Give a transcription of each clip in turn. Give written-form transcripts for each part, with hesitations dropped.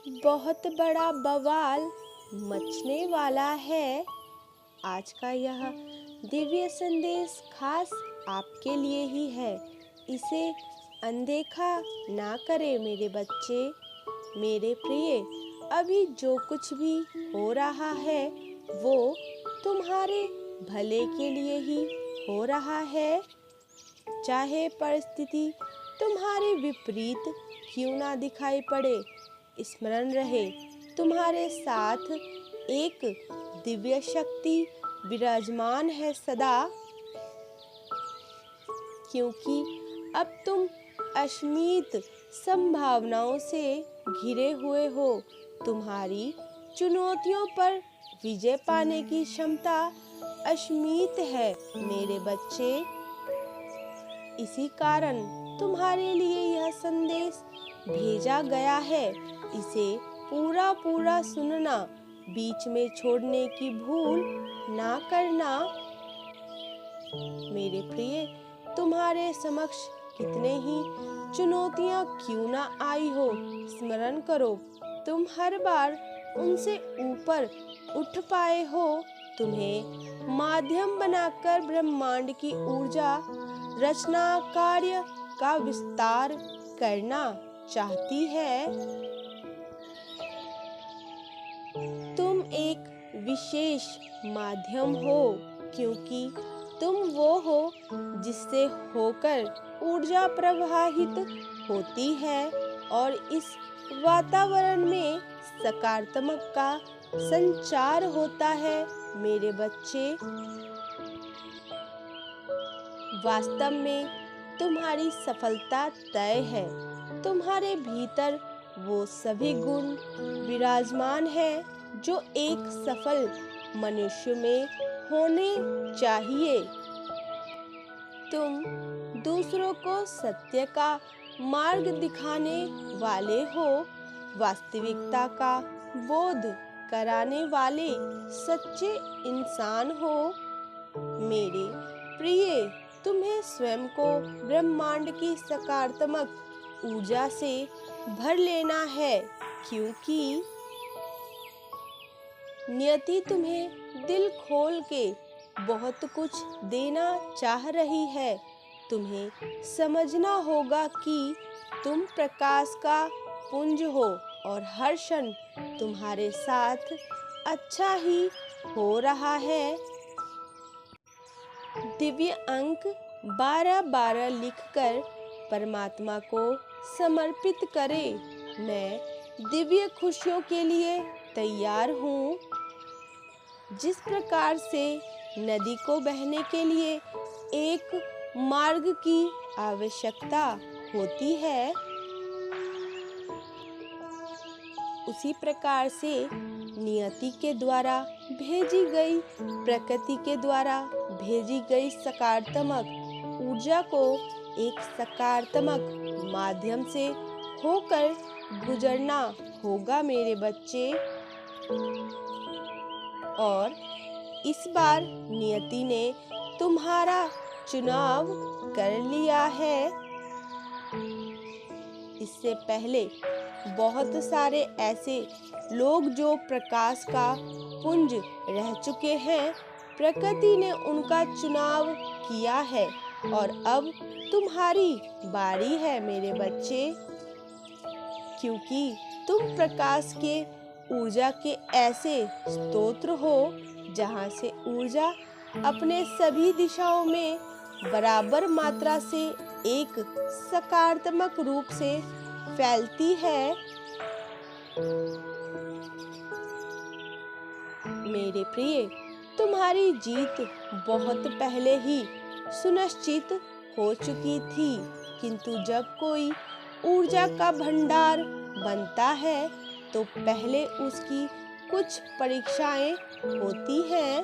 बहुत बड़ा बवाल मचने वाला है। आज का यह दिव्य संदेश खास आपके लिए ही है। इसे अनदेखा ना करें मेरे बच्चे। मेरे प्रिय, अभी जो कुछ भी हो रहा है वो तुम्हारे भले के लिए ही हो रहा है। चाहे परिस्थिति तुम्हारे विपरीत क्यों ना दिखाई पड़े, स्मरण रहे तुम्हारे साथ एक दिव्य शक्ति विराजमान है सदा। क्योंकि अब तुम असीमित संभावनाओं से घिरे हुए हो। तुम्हारी चुनौतियों पर विजय पाने की क्षमता असीमित है मेरे बच्चे। इसी कारण तुम्हारे लिए यह संदेश भेजा गया है। इसे पूरा सुनना, बीच में छोड़ने की भूल ना करना। मेरे प्रिय, तुम्हारे समक्ष कितने ही चुनौतियां क्यों ना आई हो, स्मरण करो तुम हर बार उनसे ऊपर उठ पाए हो। तुम्हें माध्यम बनाकर ब्रह्मांड की ऊर्जा रचना कार्य का विस्तार करना चाहती है। तुम एक विशेष माध्यम हो, क्योंकि तुम वो हो जिससे होकर ऊर्जा प्रवाहित होती है और इस वातावरण में सकारात्मक का संचार होता है मेरे बच्चे। वास्तव में तुम्हारी सफलता तय है। तुम्हारे भीतर वो सभी गुण विराजमान हैं जो एक सफल मनुष्य में होने चाहिए। तुम दूसरों को सत्य का मार्ग दिखाने वाले हो, वास्तविकता का बोध कराने वाले सच्चे इंसान हो। मेरे प्रिय, तुम्हें स्वयं को ब्रह्मांड की सकारात्मक ऊर्जा से भर लेना है, क्योंकि नियति तुम्हें दिल खोल के बहुत कुछ देना चाह रही है। तुम्हें समझना होगा कि तुम प्रकाश का पुंज हो और हर क्षण तुम्हारे साथ अच्छा ही हो रहा है। दिव्य अंक 12-12 लिखकर परमात्मा को समर्पित करें। मैं दिव्य खुशियों के लिए तैयार हूँ। जिस प्रकार से नदी को बहने के लिए एक मार्ग की आवश्यकता होती है, उसी प्रकार से नियति के द्वारा भेजी गई, प्रकृति के द्वारा भेजी गई सकारात्मक ऊर्जा को एक सकारात्मक माध्यम से होकर गुजरना होगा मेरे बच्चे। और इस बार नियति ने तुम्हारा चुनाव कर लिया है। इससे पहले बहुत सारे ऐसे लोग जो प्रकाश का पुंज रह चुके हैं, प्रकृति ने उनका चुनाव किया है और अब तुम्हारी बारी है मेरे बच्चे। क्योंकि तुम प्रकाश के ऊर्जा के ऐसे स्तोत्र हो जहाँ से ऊर्जा अपने सभी दिशाओं में बराबर मात्रा से एक सकारात्मक रूप से फैलती है। मेरे प्रिय, तुम्हारी जीत बहुत पहले ही सुनिश्चित हो चुकी थी, किंतु जब कोई ऊर्जा का भंडार बनता है तो पहले उसकी कुछ परीक्षाएं होती हैं।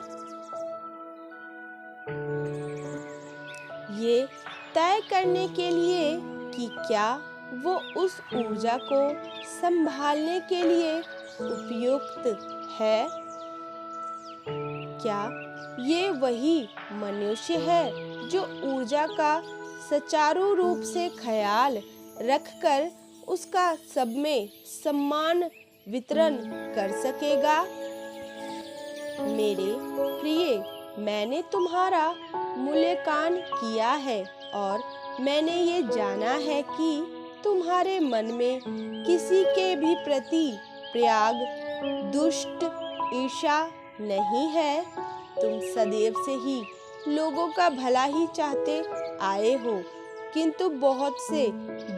ये तय करने के लिए कि क्या वो उस ऊर्जा को संभालने के लिए उपयुक्त है। क्या ये वही मनुष्य है जो ऊर्जा का सुचारू रूप से ख्याल रखकर उसका सब में सम्मान वितरण कर सकेगा। मेरे प्रिय, मैंने तुम्हारा मूल्यांकन किया है और मैंने ये जाना है कि तुम्हारे मन में किसी के भी प्रति प्रयाग, दुष्ट ईर्ष्या नहीं है। तुम सदैव से ही लोगों का भला ही चाहते आए हो, किंतु बहुत से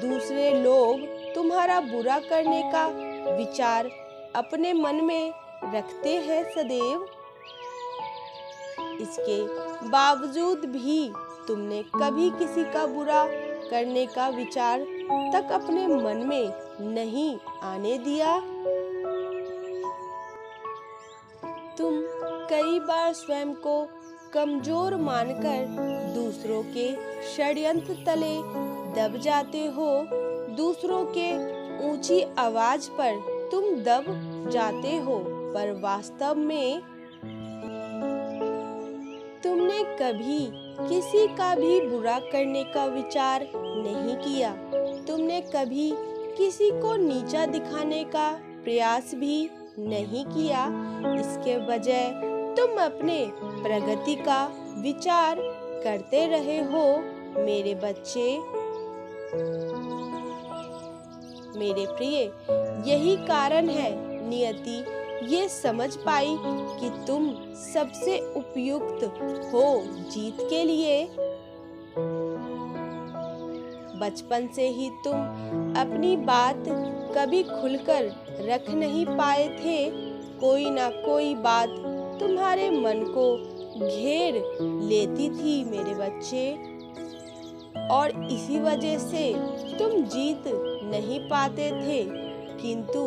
दूसरे लोग तुम्हारा बुरा करने का विचार अपने मन में रखते हैं सदैव। इसके बावजूद भी तुमने कभी किसी का बुरा करने का विचार तक अपने मन में नहीं आने दिया। तुम कई बार स्वयं को कमजोर मानकर दूसरों के षड्यंत्र तले दब जाते हो। दूसरों के ऊंची आवाज पर तुम दब जाते हो, पर वास्तव में तुमने कभी किसी का भी बुरा करने का विचार नहीं किया। तुमने कभी किसी को नीचा दिखाने का प्रयास भी नहीं किया। इसके बजाय तुम अपने प्रगति का विचार करते रहे हो। मेरे बच्चे, मेरे प्रिय, यही कारण है नियति ये समझ पाई कि तुम सबसे उपयुक्त हो जीत के लिए। बचपन से ही तुम अपनी बात कभी खुलकर रख नहीं पाए थे। कोई ना कोई बात तुम्हारे मन को घेर लेती थी मेरे बच्चे, और इसी वजह से तुम जीत नहीं पाते थे। किंतु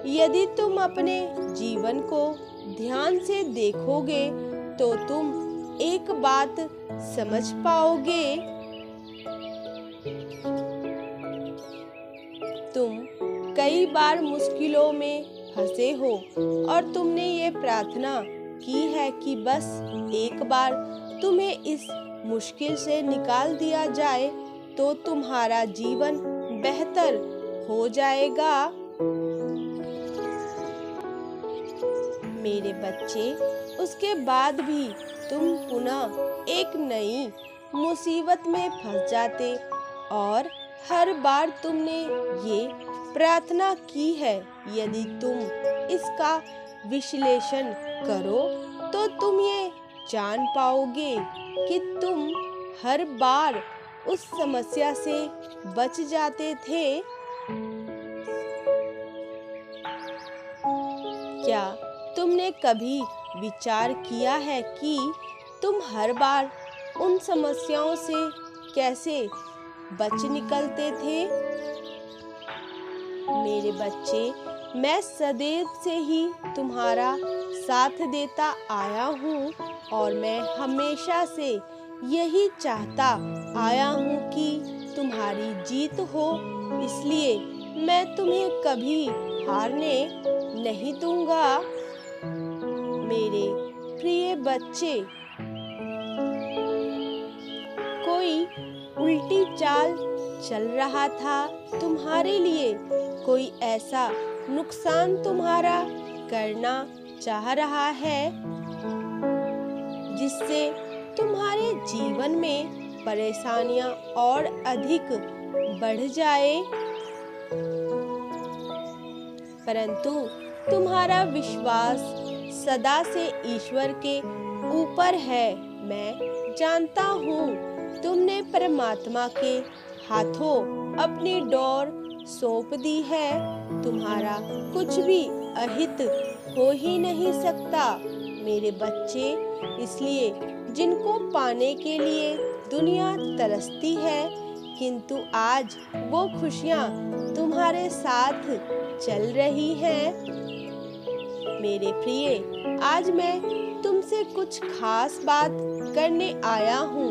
यदि तुम अपने जीवन को ध्यान से देखोगे तो तुम एक बात समझ पाओगे। तुम कई बार मुश्किलों में फंसे हो और तुमने ये प्रार्थना की है कि बस एक बार तुम्हें इस मुश्किल से निकाल दिया जाए तो तुम्हारा जीवन बेहतर हो जाएगा। मेरे बच्चे, उसके बाद भी तुम पुनः एक नई मुसीबत में फंस जाते और हर बार तुमने ये प्रार्थना की है। यदि तुम इसका विश्लेषण करो तो तुम ये जान पाओगे कि तुम हर बार उस समस्या से बच जाते थे। क्या तुमने कभी विचार किया है कि तुम हर बार उन समस्याओं से कैसे बच निकलते थे? मेरे बच्चे, मैं सदैव से ही तुम्हारा साथ देता आया हूँ और मैं हमेशा से यही चाहता आया हूँ कि तुम्हारी जीत हो। इसलिए मैं तुम्हें कभी हारने नहीं दूंगा। मेरे प्रिय बच्चे, कोई उल्टी चाल चल रहा था तुम्हारे लिए, कोई ऐसा नुकसान तुम्हारा करना चाह रहा है जिससे तुम्हारे जीवन में परेशानियां और अधिक बढ़ जाए। परंतु तुम्हारा विश्वास सदा से ईश्वर के ऊपर है। मैं जानता हूँ तुमने परमात्मा के हाथों अपनी डोर सौंप दी है। तुम्हारा कुछ भी अहित हो ही नहीं सकता मेरे बच्चे। इसलिए जिनको पाने के लिए दुनिया तरसती है, किंतु आज वो खुशियाँ तुम्हारे साथ चल रही हैं। मेरे प्रिय, आज मैं तुमसे कुछ खास बात करने आया हूँ।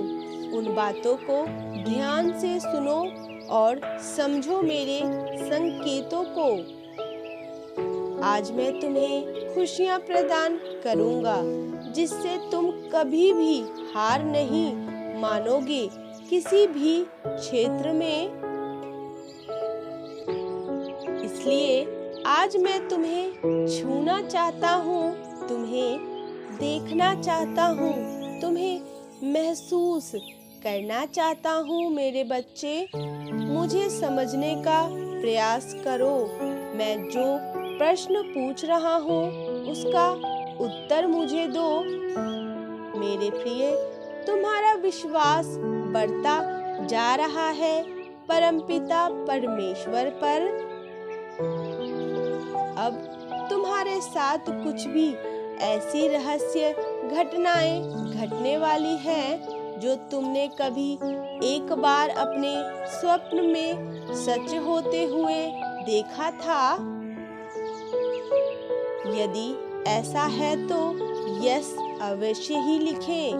उन बातों को ध्यान से सुनो और समझो मेरे संकेतों को। आज मैं तुम्हें खुशियाँ प्रदान करूँगा जिससे तुम कभी भी हार नहीं मानोगे किसी भी क्षेत्र में। इसलिए आज मैं तुम्हें छूना चाहता हूँ, तुम्हें देखना चाहता हूँ, तुम्हें महसूस करना चाहता हूँ मेरे बच्चे। मुझे समझने का प्रयास करो। मैं जो प्रश्न पूछ रहा हूँ उसका उत्तर मुझे दो। मेरे प्रिय, तुम्हारा विश्वास बढ़ता जा रहा है परमपिता परमेश्वर पर। अब तुम्हारे साथ कुछ भी ऐसी रहस्य घटनाएं घटने वाली हैं जो तुमने कभी एक बार अपने स्वप्न में सच होते हुए देखा था। यदि ऐसा है तो यस अवश्य ही लिखें।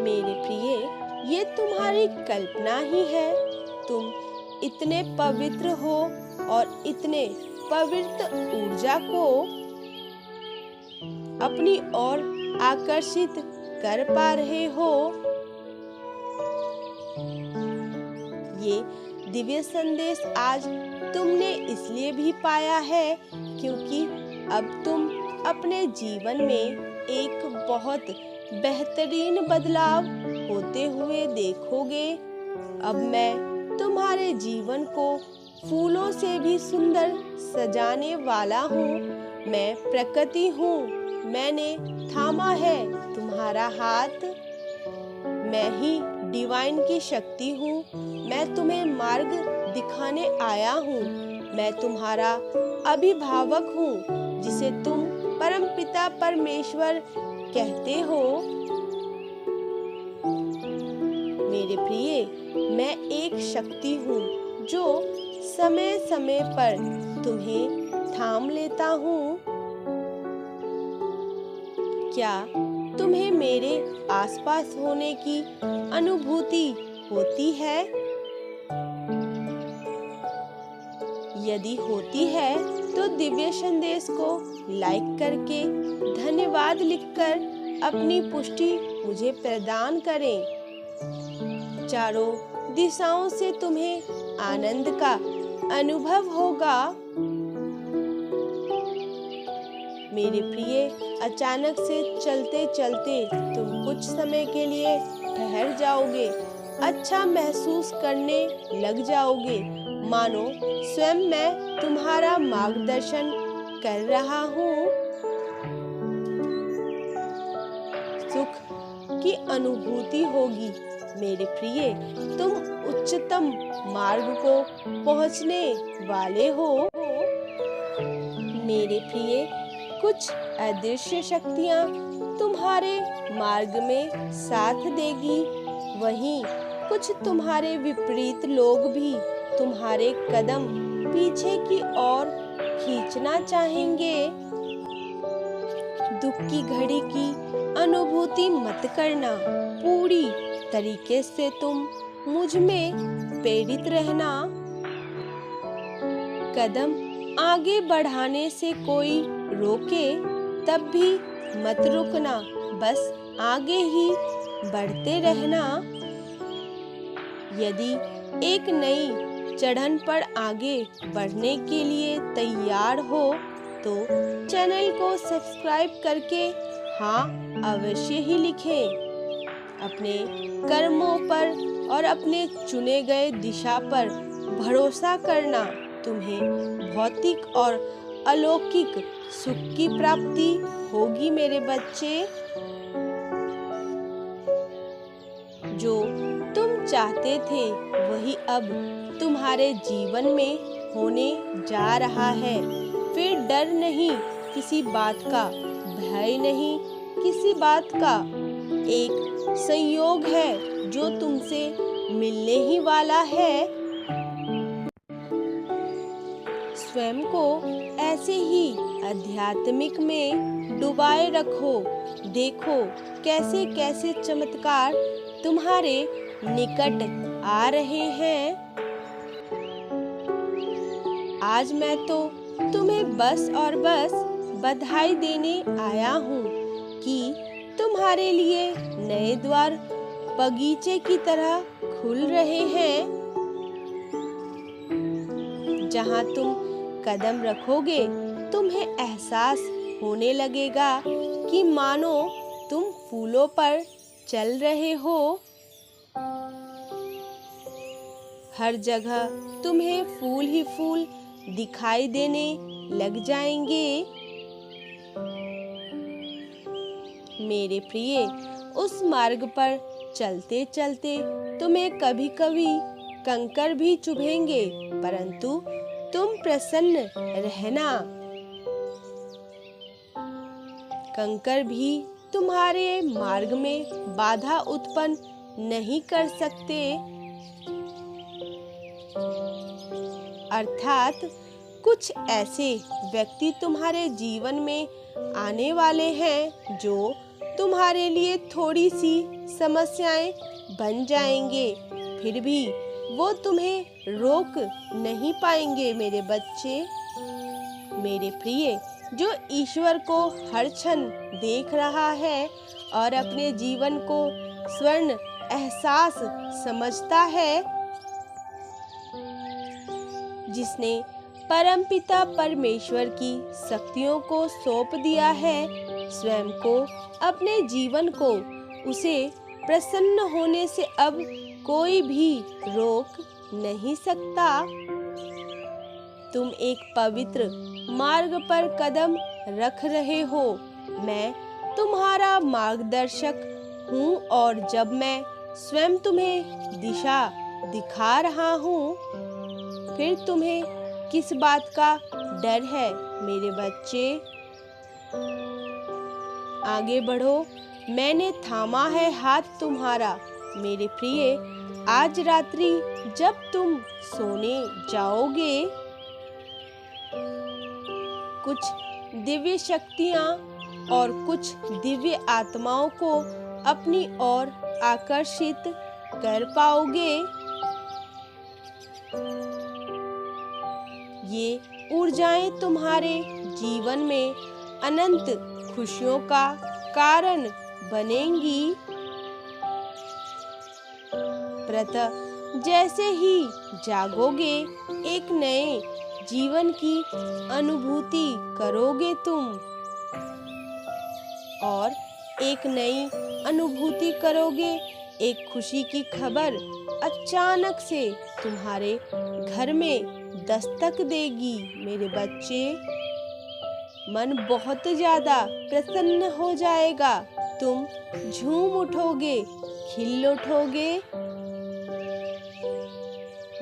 मेरे प्रिय, ये तुम्हारी कल्पना ही है। तुम इतने पवित्र हो और इतने पवित्र ऊर्जा को अपनी ओर आकर्षित कर पा रहे हो। ये दिव्य संदेश आज तुमने इसलिए भी पाया है क्योंकि अब तुम अपने जीवन में एक बहुत बेहतरीन बदलाव होते हुए देखोगे। अब मैं तुम्हारे जीवन को फूलों से भी सुंदर सजाने वाला हूँ। मैं प्रकृति हूँ, मैंने थामा है तुम्हारा हाथ। मैं ही डिवाइन की शक्ति हूँ। मैं तुम्हें मार्ग दिखाने आया हूँ। मैं तुम्हारा अभिभावक हूँ जिसे तुम परमपिता परमेश्वर कहते हो। मेरे प्रिय, मैं एक शक्ति हूँ जो समय समय पर तुम्हें थाम लेता हूँ। क्या तुम्हें मेरे आसपास होने की अनुभूति होती है? यदि होती है तो दिव्य संदेश को लाइक करके धन्यवाद लिखकर अपनी पुष्टि मुझे प्रदान करें। चारों दिशाओं से तुम्हें आनंद का अनुभव होगा। मेरे प्रिय, अचानक से चलते चलते तुम कुछ समय के लिए ठहर जाओगे। अच्छा महसूस करने लग जाओगे, मानो स्वयं मैं तुम्हारा मार्गदर्शन कर रहा हूँ। सुख की अनुभूति होगी। मेरे प्रिय, तुम उच्चतम मार्ग को पहुँचने वाले हो। मेरे प्रिय, कुछ अदृश्य शक्तियाँ तुम्हारे मार्ग में साथ देगी। वहीं कुछ तुम्हारे विपरीत लोग भी तुम्हारे कदम पीछे की ओर खींचना चाहेंगे। दुख की घड़ी की अनुभूति मत करना। पूरी तरीके से तुम मुझ में प्रेरित रहना। कदम आगे बढ़ाने से कोई रोके तब भी मत रुकना, बस आगे ही बढ़ते रहना। यदि एक नई चढ़न पर आगे बढ़ने के लिए तैयार हो तो चैनल को सब्सक्राइब करके हाँ अवश्य ही लिखें। अपने कर्मों पर और अपने चुने गए दिशा पर भरोसा करना तुम्हें भौतिक और अलौकिक सुख की प्राप्ति होगी। मेरे बच्चे, जो तुम चाहते थे वही अब तुम्हारे जीवन में होने जा रहा है। फिर डर नहीं किसी बात का, भय नहीं किसी बात का। एक संयोग है जो तुमसे मिलने ही वाला है। स्वयं को ऐसे ही आध्यात्मिक में डुबाए रखो। देखो कैसे कैसे चमत्कार तुम्हारे निकट आ रहे हैं। आज मैं तो तुम्हें बस और बस बधाई देने आया हूँ कि तुम्हारे लिए नए द्वार बगीचे की तरह खुल रहे हैं। जहाँ तुम कदम रखोगे तुम्हें एहसास होने लगेगा कि मानो तुम फूलों पर चल रहे हो। हर जगह तुम्हें फूल ही फूल दिखाई देने लग जाएंगे। मेरे प्रिय, उस मार्ग पर चलते चलते तुम्हें कभी कभी कंकर भी चुभेंगे, परंतु तुम प्रसन्न रहना। कंकर भी तुम्हारे मार्ग में बाधा उत्पन्न नहीं कर सकते। अर्थात कुछ ऐसे व्यक्ति तुम्हारे जीवन में आने वाले हैं जो तुम्हारे लिए थोड़ी सी समस्याएं बन जाएंगे, फिर भी वो तुम्हें रोक नहीं पाएंगे। मेरे बच्चे, मेरे प्रिय, जो ईश्वर को हर क्षण देख रहा है और अपने जीवन को स्वर्ण एहसास समझता है, जिसने परमपिता परमेश्वर की शक्तियों को सौंप दिया है, स्वयं को, अपने जीवन को, उसे प्रसन्न होने से अब कोई भी रोक नहीं सकता। तुम एक पवित्र मार्ग पर कदम रख रहे हो। मैं तुम्हारा मार्गदर्शक हूँ और जब मैं स्वयं तुम्हें दिशा दिखा रहा हूँ, फिर तुम्हें किस बात का डर है? मेरे बच्चे, आगे बढ़ो, मैंने थामा है हाथ तुम्हारा। मेरे प्रिय, आज रात्रि जब तुम सोने जाओगे, कुछ दिव्य शक्तियाँ और कुछ दिव्य आत्माओं को अपनी ओर आकर्षित कर पाओगे। ये ऊर्जाएं तुम्हारे जीवन में अनंत खुशियों का कारण बनेंगी। प्रातः जैसे ही जागोगे, एक नए जीवन की अनुभूति करोगे तुम, और एक नई अनुभूति करोगे। एक खुशी की खबर अचानक से तुम्हारे घर में दस्तक देगी। मेरे बच्चे, मन बहुत ज्यादा प्रसन्न हो जाएगा। तुम झूम उठोगे, खिल उठोगे,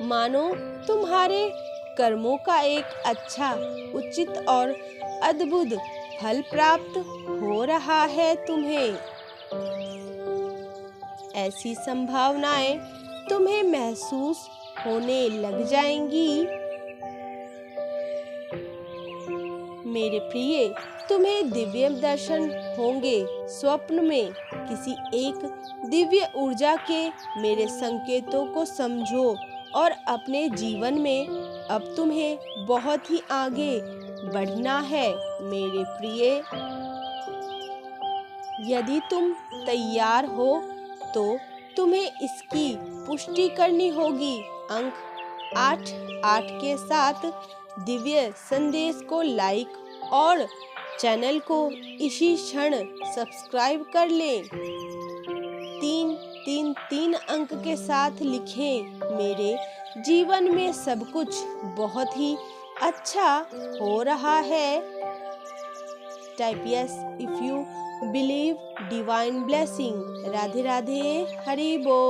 मानो तुम्हारे कर्मों का एक अच्छा, उचित और अद्भुत फल प्राप्त हो रहा है तुम्हें। ऐसी संभावनाएं तुम्हें महसूस होने लग जाएंगी। मेरे प्रिय, तुम्हें दिव्य दर्शन होंगे। स्वप्न में किसी एक दिव्य ऊर्जा के मेरे संकेतों को समझो और अपने जीवन में अब तुम्हें बहुत ही आगे बढ़ना है। मेरे प्रिय, यदि तुम तैयार हो तो तुम्हें इसकी पुष्टि करनी होगी। अंक 8 के साथ दिव्य संदेश को लाइक और चैनल को इसी क्षण सब्सक्राइब कर लें। 3 अंक के साथ लिखें, मेरे जीवन में सब कुछ बहुत ही अच्छा हो रहा है। Type yes if you believe divine blessing. Radhe Radhe, Hari बोल।